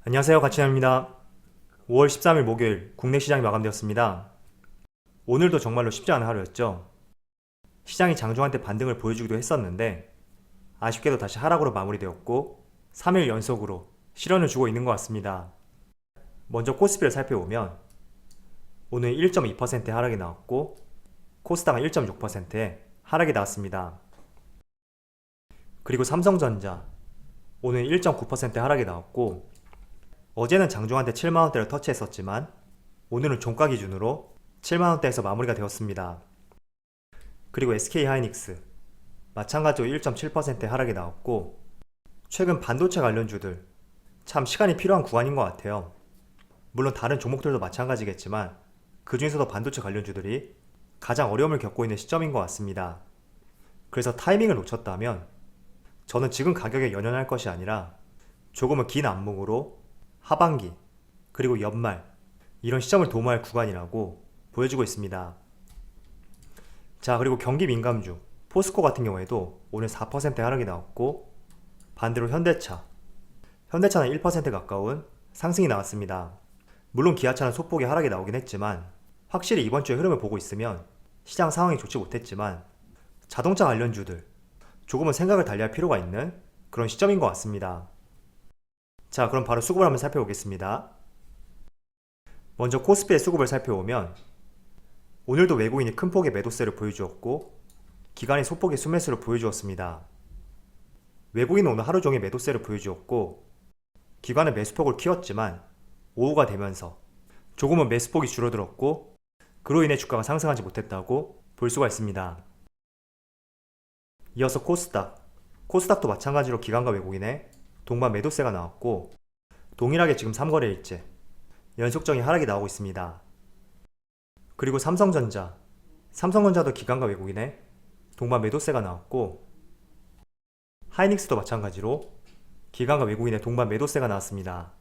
안녕하세요, 가치남입니다. 5월 13일 목요일 국내 시장이 마감되었습니다. 오늘도 정말로 쉽지 않은 하루였죠. 시장이 장중한 때 반등을 보여주기도 했었는데 아쉽게도 다시 하락으로 마무리되었고 3일 연속으로 실현을 주고 있는 것 같습니다. 먼저 코스피를 살펴보면 오늘 1.2% 하락이 나왔고 코스닥은 1.6%의 하락이 나왔습니다. 그리고 삼성전자 오늘 1.9% 하락이 나왔고 어제는 장중한테 7만원대를 터치했었지만 오늘은 종가 기준으로 7만원대에서 마무리가 되었습니다. 그리고 SK하이닉스 마찬가지로 1.7% 하락이 나왔고 최근 반도체 관련주들 참 시간이 필요한 구간인 것 같아요. 물론 다른 종목들도 마찬가지겠지만 그 중에서도 반도체 관련주들이 가장 어려움을 겪고 있는 시점인 것 같습니다. 그래서 타이밍을 놓쳤다면 저는 지금 가격에 연연할 것이 아니라 조금은 긴 안목으로 하반기 그리고 연말 이런 시점을 도모할 구간이라고 보여주고 있습니다. 자, 그리고 경기 민감주 포스코 같은 경우에도 오늘 4% 하락이 나왔고 반대로 현대차는 1% 가까운 상승이 나왔습니다. 물론 기아차는 소폭의 하락이 나오긴 했지만 확실히 이번 주의 흐름을 보고 있으면 시장 상황이 좋지 못했지만 자동차 관련주들 조금은 생각을 달리할 필요가 있는 그런 시점인 것 같습니다. 자, 그럼 바로 수급을 한번 살펴보겠습니다. 먼저 코스피의 수급을 살펴보면 오늘도 외국인이 큰 폭의 매도세를 보여주었고 기관이 소폭의 순매수를 보여주었습니다. 외국인은 오늘 하루 종일 매도세를 보여주었고 기관은 매수폭을 키웠지만 오후가 되면서 조금은 매수폭이 줄어들었고 그로 인해 주가가 상승하지 못했다고 볼 수가 있습니다. 이어서 코스닥도 마찬가지로 기관과 외국인의 동반 매도세가 나왔고 동일하게 지금 3거래일째 연속적인 하락이 나오고 있습니다. 그리고 삼성전자도 기관과 외국인의 동반 매도세가 나왔고 하이닉스도 마찬가지로 기관과 외국인의 동반 매도세가 나왔습니다.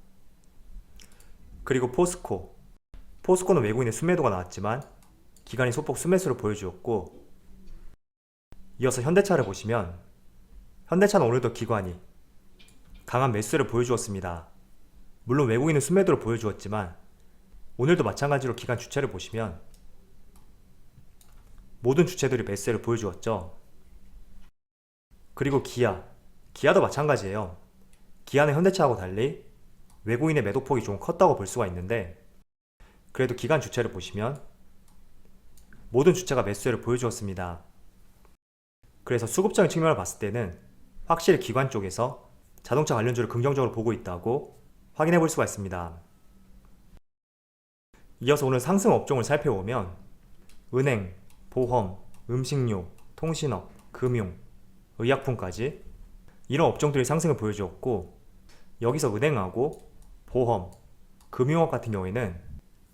그리고 포스코는 외국인의 순매도가 나왔지만 기관이 소폭 순매수를 보여주었고 이어서 현대차를 보시면 현대차는 오늘도 기관이 강한 매수세를 보여주었습니다. 물론 외국인은 순매도를 보여주었지만 오늘도 마찬가지로 기관 주체를 보시면 모든 주체들이 매수세를 보여주었죠. 그리고 기아도 마찬가지예요. 기아는 현대차하고 달리 외국인의 매도폭이 좀 컸다고 볼 수가 있는데 그래도 기관 주체를 보시면 모든 주체가 매수세를 보여주었습니다. 그래서 수급적인 측면을 봤을 때는 확실히 기관 쪽에서 자동차 관련주를 긍정적으로 보고 있다고 확인해 볼 수가 있습니다. 이어서 오늘 상승 업종을 살펴보면 은행, 보험, 음식료, 통신업, 금융, 의약품까지 이런 업종들이 상승을 보여주었고 여기서 은행하고 보험, 금융업 같은 경우에는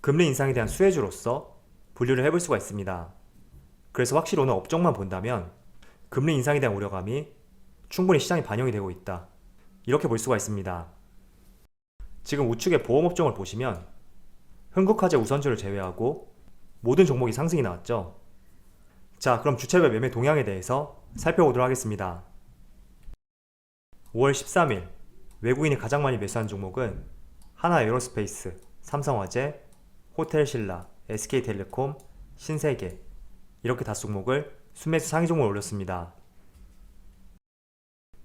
금리 인상에 대한 수혜주로서 분류를 해볼 수가 있습니다. 그래서 확실히 오늘 업종만 본다면 금리 인상에 대한 우려감이 충분히 시장에 반영이 되고 있다. 이렇게 볼 수가 있습니다. 지금 우측의 보험업종을 보시면 흥국화재 우선주를 제외하고 모든 종목이 상승이 나왔죠. 자, 그럼 주체별 매매 동향에 대해서 살펴보도록 하겠습니다. 5월 13일 외국인이 가장 많이 매수한 종목은 하나에어로스페이스, 삼성화재, 호텔신라, SK텔레콤, 신세계 이렇게 5종목을 순매수 상위 종목을 올렸습니다.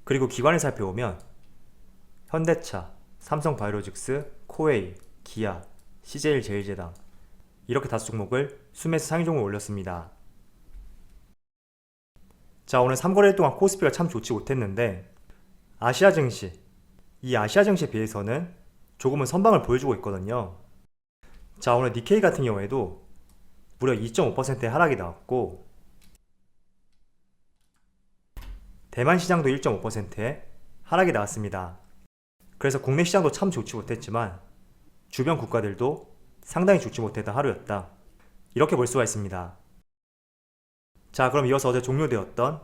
그리고 기관을 살펴보면 현대차, 삼성바이오로직스, 코웨이, 기아, CJ일제일제당 이렇게 5종목을 순매수 상위 종목을 올렸습니다. 자, 오늘 3거래일 동안 코스피가 참 좋지 못했는데 이 아시아 증시에 비해서는 조금은 선방을 보여주고 있거든요. 자, 오늘 니케이 같은 경우에도 무려 2.5%의 하락이 나왔고 대만 시장도 1.5%의 하락이 나왔습니다. 그래서 국내 시장도 참 좋지 못했지만 주변 국가들도 상당히 좋지 못했던 하루였다. 이렇게 볼 수가 있습니다. 자, 그럼 이어서 어제 종료되었던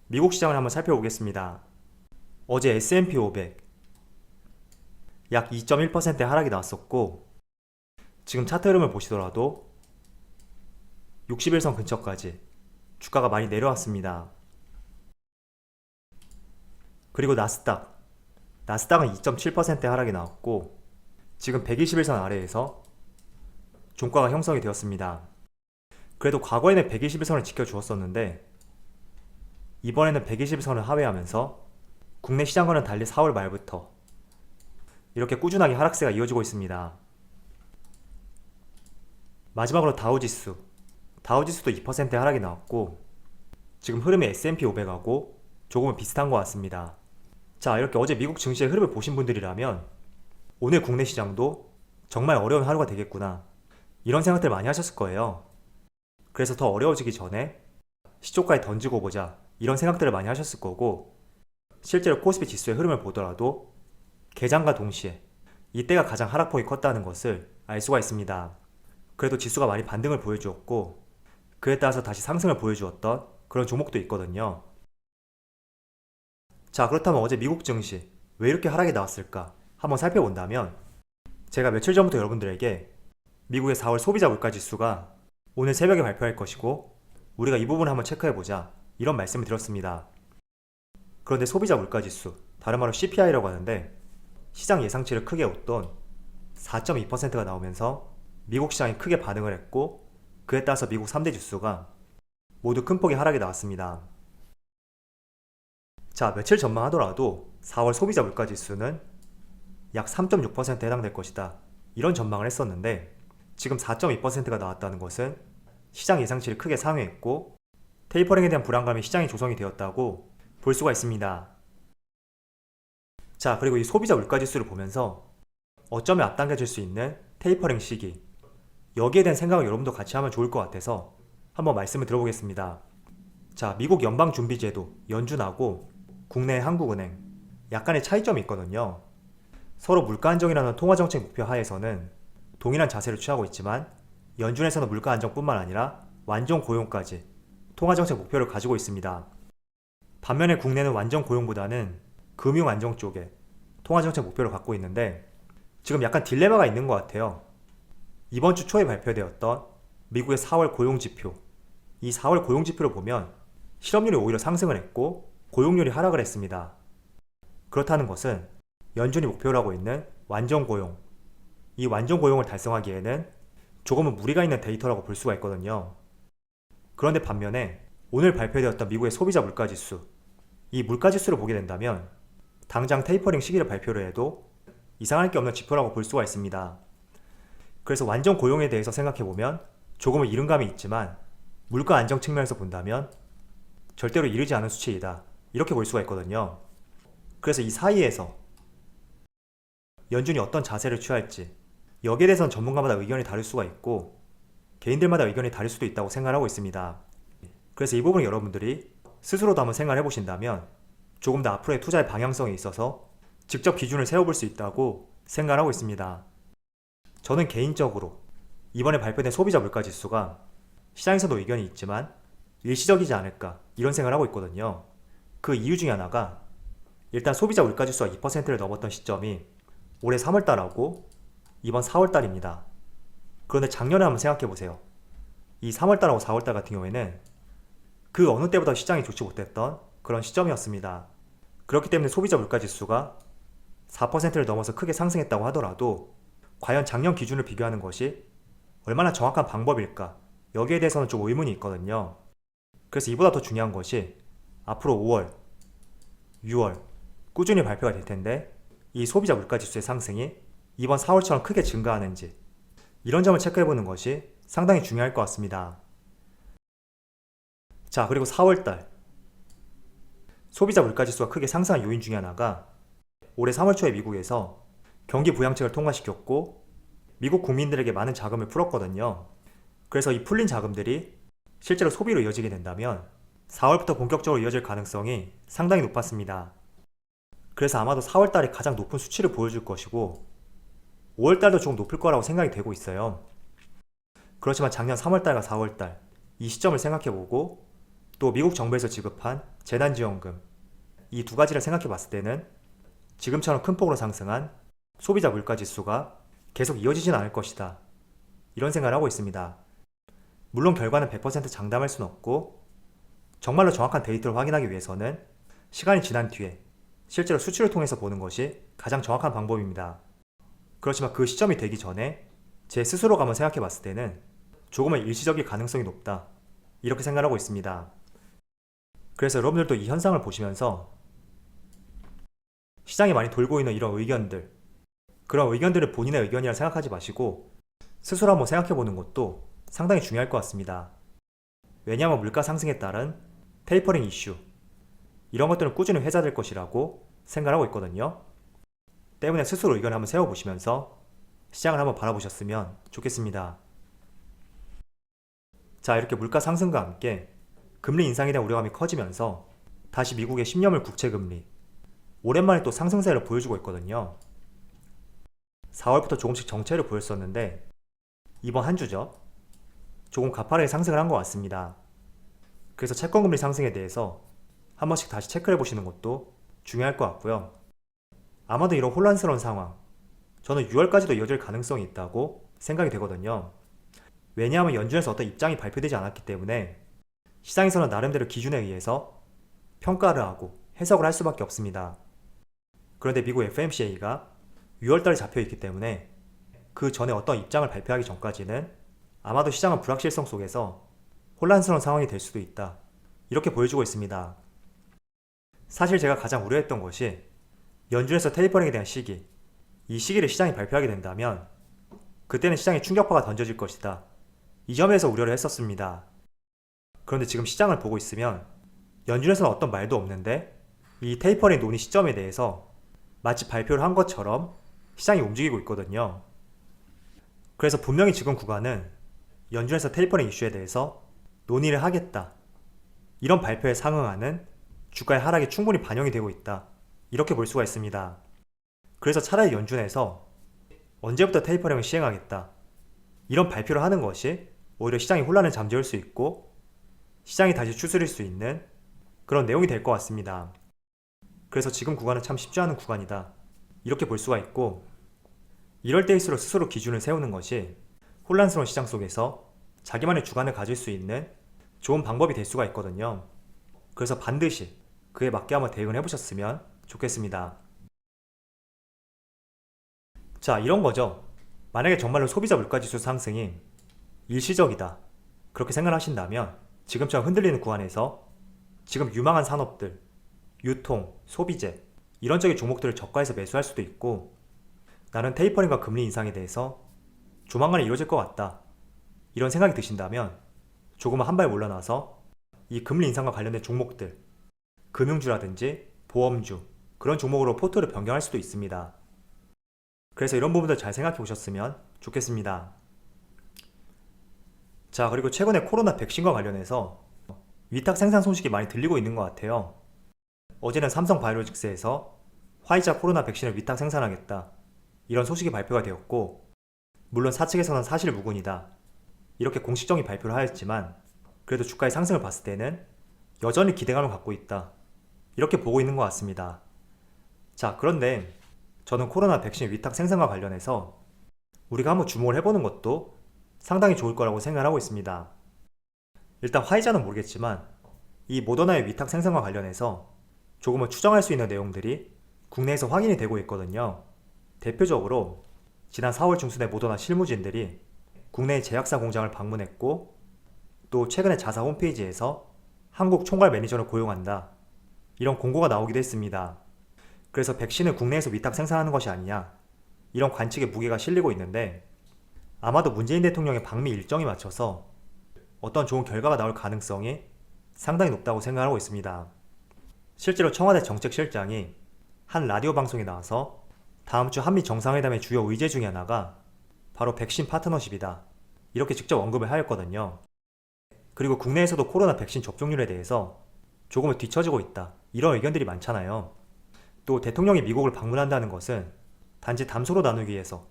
미국 시장을 한번 살펴보겠습니다. 어제 S&P 500 약 2.1%의 하락이 나왔었고 지금 차트 흐름을 보시더라도 60일선 근처까지 주가가 많이 내려왔습니다. 그리고 나스닥은 2.7% 하락이 나왔고 지금 121선 아래에서 종가가 형성이 되었습니다. 그래도 과거에는 121선을 지켜주었었는데 이번에는 121선을 하회하면서 국내 시장과는 달리 4월 말부터 이렇게 꾸준하게 하락세가 이어지고 있습니다. 마지막으로 다우지수. 다우지수도 2% 하락이 나왔고 지금 흐름이 S&P 500하고 조금은 비슷한 것 같습니다. 자, 이렇게 어제 미국 증시의 흐름을 보신 분들이라면 오늘 국내 시장도 정말 어려운 하루가 되겠구나 이런 생각들 많이 하셨을 거예요. 그래서 더 어려워지기 전에 시초가에 던지고 보자 이런 생각들을 많이 하셨을 거고 실제로 코스피 지수의 흐름을 보더라도 개장과 동시에 이때가 가장 하락폭이 컸다는 것을 알 수가 있습니다. 그래도 지수가 많이 반등을 보여주었고 그에 따라서 다시 상승을 보여주었던 그런 종목도 있거든요. 자, 그렇다면 어제 미국 증시 왜 이렇게 하락이 나왔을까 한번 살펴본다면 제가 며칠 전부터 여러분들에게 미국의 4월 소비자 물가지수가 오늘 새벽에 발표할 것이고 우리가 이 부분을 한번 체크해보자 이런 말씀을 드렸습니다. 그런데 소비자 물가지수, 다른 말로 CPI라고 하는데 시장 예상치를 크게 웃돈 4.2%가 나오면서 미국 시장이 크게 반응을 했고 그에 따라서 미국 3대 지수가 모두 큰 폭의 하락이 나왔습니다. 자, 며칠 전만 하더라도 4월 소비자 물가지수는 약 3.6%에 해당될 것이다 이런 전망을 했었는데 지금 4.2%가 나왔다는 것은 시장 예상치를 크게 상회했고 테이퍼링에 대한 불안감이 시장에 조성이 되었다고 볼 수가 있습니다. 자, 그리고 이 소비자 물가지수를 보면서 어쩌면 앞당겨질 수 있는 테이퍼링 시기 여기에 대한 생각을 여러분도 같이 하면 좋을 것 같아서 한번 말씀을 들어보겠습니다. 자, 미국 연방준비제도 연준하고 국내 한국은행 약간의 차이점이 있거든요. 서로 물가 안정이라는 통화정책 목표 하에서는 동일한 자세를 취하고 있지만 연준에서는 물가 안정뿐만 아니라 완전 고용까지 통화정책 목표를 가지고 있습니다. 반면에 국내는 완전 고용보다는 금융 안정 쪽에 통화정책 목표를 갖고 있는데 지금 약간 딜레마가 있는 것 같아요. 이번 주 초에 발표되었던 미국의 4월 고용지표 이 4월 고용지표를 보면 실업률이 오히려 상승을 했고 고용률이 하락을 했습니다. 그렇다는 것은 연준이 목표로 하고 있는 완전 고용 이 완전 고용을 달성하기에는 조금은 무리가 있는 데이터라고 볼 수가 있거든요. 그런데 반면에 오늘 발표되었던 미국의 소비자 물가지수 이 물가지수를 보게 된다면 당장 테이퍼링 시기를 발표를 해도 이상할 게 없는 지표라고 볼 수가 있습니다. 그래서 완전 고용에 대해서 생각해보면 조금은 이른감이 있지만 물가 안정 측면에서 본다면 절대로 이르지 않은 수치이다 이렇게 볼 수가 있거든요. 그래서 이 사이에서 연준이 어떤 자세를 취할지 여기에 대해서는 전문가마다 의견이 다를 수가 있고 개인들마다 의견이 다를 수도 있다고 생각하고 있습니다. 그래서 이 부분을 여러분들이 스스로도 한번 생각해 보신다면 조금 더 앞으로의 투자의 방향성에 있어서 직접 기준을 세워볼 수 있다고 생각하고 있습니다. 저는 개인적으로 이번에 발표된 소비자 물가지수가 시장에서도 의견이 있지만 일시적이지 않을까 이런 생각을 하고 있거든요. 그 이유 중에 하나가 일단 소비자 물가지수가 2%를 넘었던 시점이 올해 3월달하고 이번 4월달입니다. 그런데 작년에 한번 생각해보세요. 이 3월달하고 4월달 같은 경우에는 그 어느 때보다 시장이 좋지 못했던 그런 시점이었습니다. 그렇기 때문에 소비자 물가지수가 4%를 넘어서 크게 상승했다고 하더라도 과연 작년 기준을 비교하는 것이 얼마나 정확한 방법일까 여기에 대해서는 좀 의문이 있거든요. 그래서 이보다 더 중요한 것이 앞으로 5월, 6월 꾸준히 발표가 될 텐데 이 소비자 물가지수의 상승이 이번 4월처럼 크게 증가하는지 이런 점을 체크해보는 것이 상당히 중요할 것 같습니다. 자, 그리고 4월달 소비자 물가지수가 크게 상승한 요인 중에 하나가 올해 3월 초에 미국에서 경기 부양책을 통과시켰고 미국 국민들에게 많은 자금을 풀었거든요. 그래서 이 풀린 자금들이 실제로 소비로 이어지게 된다면 4월부터 본격적으로 이어질 가능성이 상당히 높았습니다. 그래서 아마도 4월달이 가장 높은 수치를 보여줄 것이고 5월달도 조금 높을 거라고 생각이 되고 있어요. 그렇지만 작년 3월달과 4월달 이 시점을 생각해보고 또 미국 정부에서 지급한 재난지원금 이 두 가지를 생각해봤을 때는 지금처럼 큰 폭으로 상승한 소비자 물가지수가 계속 이어지진 않을 것이다 이런 생각을 하고 있습니다. 물론 결과는 100% 장담할 수는 없고 정말로 정확한 데이터를 확인하기 위해서는 시간이 지난 뒤에 실제로 수치를 통해서 보는 것이 가장 정확한 방법입니다. 그렇지만 그 시점이 되기 전에 제 스스로가 한번 생각해 봤을 때는 조금은 일시적일 가능성이 높다. 이렇게 생각하고 있습니다. 그래서 여러분들도 이 현상을 보시면서 시장에 많이 돌고 있는 이런 의견들, 그런 의견들을 본인의 의견이라 생각하지 마시고 스스로 한번 생각해 보는 것도 상당히 중요할 것 같습니다. 왜냐하면 물가 상승에 따른 테이퍼링 이슈, 이런 것들은 꾸준히 회자될 것이라고 생각하고 있거든요. 때문에 스스로 의견을 한번 세워보시면서 시장을 한번 바라보셨으면 좋겠습니다. 자, 이렇게 물가 상승과 함께 금리 인상에 대한 우려감이 커지면서 다시 미국의 10년물 국채금리 오랜만에 또 상승세를 보여주고 있거든요. 4월부터 조금씩 정체를 보였었는데 이번 한 주죠. 조금 가파르게 상승을 한 것 같습니다. 그래서 채권금리 상승에 대해서 한 번씩 다시 체크를 해보시는 것도 중요할 것 같고요. 아마도 이런 혼란스러운 상황, 저는 6월까지도 이어질 가능성이 있다고 생각이 되거든요. 왜냐하면 연준에서 어떤 입장이 발표되지 않았기 때문에 시장에서는 나름대로 기준에 의해서 평가를 하고 해석을 할 수밖에 없습니다. 그런데 미국 FMCA가 6월달에 잡혀있기 때문에 그 전에 어떤 입장을 발표하기 전까지는 아마도 시장은 불확실성 속에서 혼란스러운 상황이 될 수도 있다. 이렇게 보여주고 있습니다. 사실 제가 가장 우려했던 것이 연준에서 테이퍼링에 대한 시기, 이 시기를 시장이 발표하게 된다면 그때는 시장에 충격파가 던져질 것이다. 이 점에서 우려를 했었습니다. 그런데 지금 시장을 보고 있으면 연준에서는 어떤 말도 없는데 이 테이퍼링 논의 시점에 대해서 마치 발표를 한 것처럼 시장이 움직이고 있거든요. 그래서 분명히 지금 구간은 연준에서 테이퍼링 이슈에 대해서 논의를 하겠다. 이런 발표에 상응하는 주가의 하락이 충분히 반영이 되고 있다. 이렇게 볼 수가 있습니다. 그래서 차라리 연준에서 언제부터 테이퍼링을 시행하겠다. 이런 발표를 하는 것이 오히려 시장의 혼란을 잠재울 수 있고 시장이 다시 추스릴 수 있는 그런 내용이 될 것 같습니다. 그래서 지금 구간은 참 쉽지 않은 구간이다. 이렇게 볼 수가 있고 이럴 때일수록 스스로 기준을 세우는 것이 혼란스러운 시장 속에서 자기만의 주관을 가질 수 있는 좋은 방법이 될 수가 있거든요. 그래서 반드시 그에 맞게 한번 대응을 해보셨으면 좋겠습니다. 자, 이런 거죠. 만약에 정말로 소비자 물가지수 상승이 일시적이다. 그렇게 생각하신다면 지금처럼 흔들리는 구간에서 지금 유망한 산업들, 유통, 소비재 이런 쪽의 종목들을 저가에서 매수할 수도 있고 나는 테이퍼링과 금리 인상에 대해서 조만간에 이루어질 것 같다. 이런 생각이 드신다면 조금은 한 발 물러나서 이 금리 인상과 관련된 종목들, 금융주라든지 보험주 그런 종목으로 포트를 변경할 수도 있습니다. 그래서 이런 부분들 잘 생각해 보셨으면 좋겠습니다. 자, 그리고 최근에 코로나 백신과 관련해서 위탁 생산 소식이 많이 들리고 있는 것 같아요. 어제는 삼성바이오로직스에서 화이자 코로나 백신을 위탁 생산하겠다. 이런 소식이 발표가 되었고 물론 사측에서는 사실 무근이다. 이렇게 공식적인 발표를 하였지만 그래도 주가의 상승을 봤을 때는 여전히 기대감을 갖고 있다. 이렇게 보고 있는 것 같습니다. 자, 그런데 저는 코로나 백신 위탁 생산과 관련해서 우리가 한번 주목을 해보는 것도 상당히 좋을 거라고 생각하고 있습니다. 일단 화이자는 모르겠지만 이 모더나의 위탁 생산과 관련해서 조금은 추정할 수 있는 내용들이 국내에서 확인이 되고 있거든요. 대표적으로 지난 4월 중순에 모더나 실무진들이 국내의 제약사 공장을 방문했고 또 최근에 자사 홈페이지에서 한국 총괄 매니저를 고용한다. 이런 공고가 나오기도 했습니다. 그래서 백신을 국내에서 위탁 생산하는 것이 아니냐 이런 관측에 무게가 실리고 있는데 아마도 문재인 대통령의 방미 일정에 맞춰서 어떤 좋은 결과가 나올 가능성이 상당히 높다고 생각하고 있습니다. 실제로 청와대 정책실장이 한 라디오 방송에 나와서 다음 주 한미 정상회담의 주요 의제 중에 하나가 바로 백신 파트너십이다. 이렇게 직접 언급을 하였거든요. 그리고 국내에서도 코로나 백신 접종률에 대해서 조금은 뒤처지고 있다. 이런 의견들이 많잖아요. 또 대통령이 미국을 방문한다는 것은 단지 담소로 나누기 위해서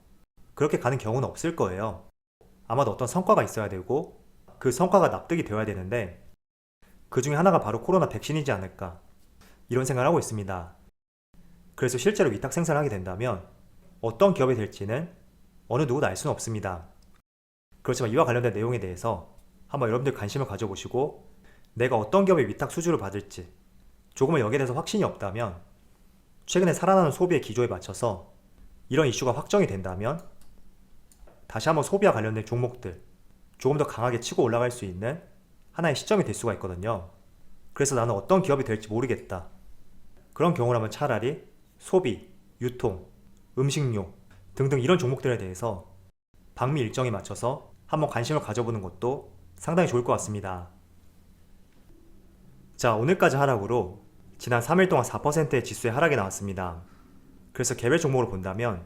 그렇게 가는 경우는 없을 거예요. 아마도 어떤 성과가 있어야 되고 그 성과가 납득이 되어야 되는데 그 중에 하나가 바로 코로나 백신이지 않을까 이런 생각을 하고 있습니다. 그래서 실제로 위탁 생산을 하게 된다면 어떤 기업이 될지는 어느 누구도 알 수는 없습니다. 그렇지만 이와 관련된 내용에 대해서 한번 여러분들 관심을 가져보시고 내가 어떤 기업의 위탁 수주를 받을지 조금은 여기에 대해서 확신이 없다면 최근에 살아나는 소비의 기조에 맞춰서 이런 이슈가 확정이 된다면 다시 한번 소비와 관련된 종목들 조금 더 강하게 치고 올라갈 수 있는 하나의 시점이 될 수가 있거든요. 그래서 나는 어떤 기업이 될지 모르겠다. 그런 경우라면 차라리 소비, 유통, 음식료 등등 이런 종목들에 대해서 방미 일정에 맞춰서 한번 관심을 가져보는 것도 상당히 좋을 것 같습니다. 자, 오늘까지 하락으로 지난 3일 동안 4%의 지수의 하락이 나왔습니다. 그래서 개별 종목으로 본다면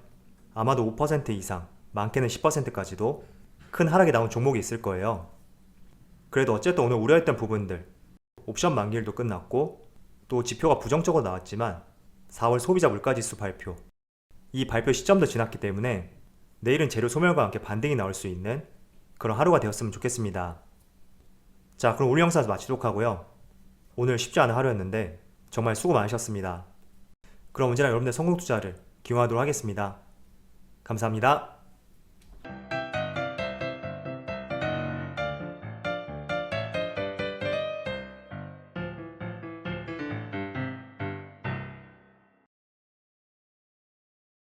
아마도 5% 이상, 많게는 10%까지도 큰 하락이 나온 종목이 있을 거예요. 그래도 어쨌든 오늘 우려했던 부분들, 옵션 만기일도 끝났고 또 지표가 부정적으로 나왔지만 4월 소비자 물가지수 발표, 이 발표 시점도 지났기 때문에 내일은 재료 소멸과 함께 반등이 나올 수 있는 그런 하루가 되었으면 좋겠습니다. 자, 그럼 오늘 영상 마치도록 하고요. 오늘 쉽지 않은 하루였는데 정말 수고 많으셨습니다. 그럼 언제나 여러분의 성공 투자를 기원하도록 하겠습니다. 감사합니다.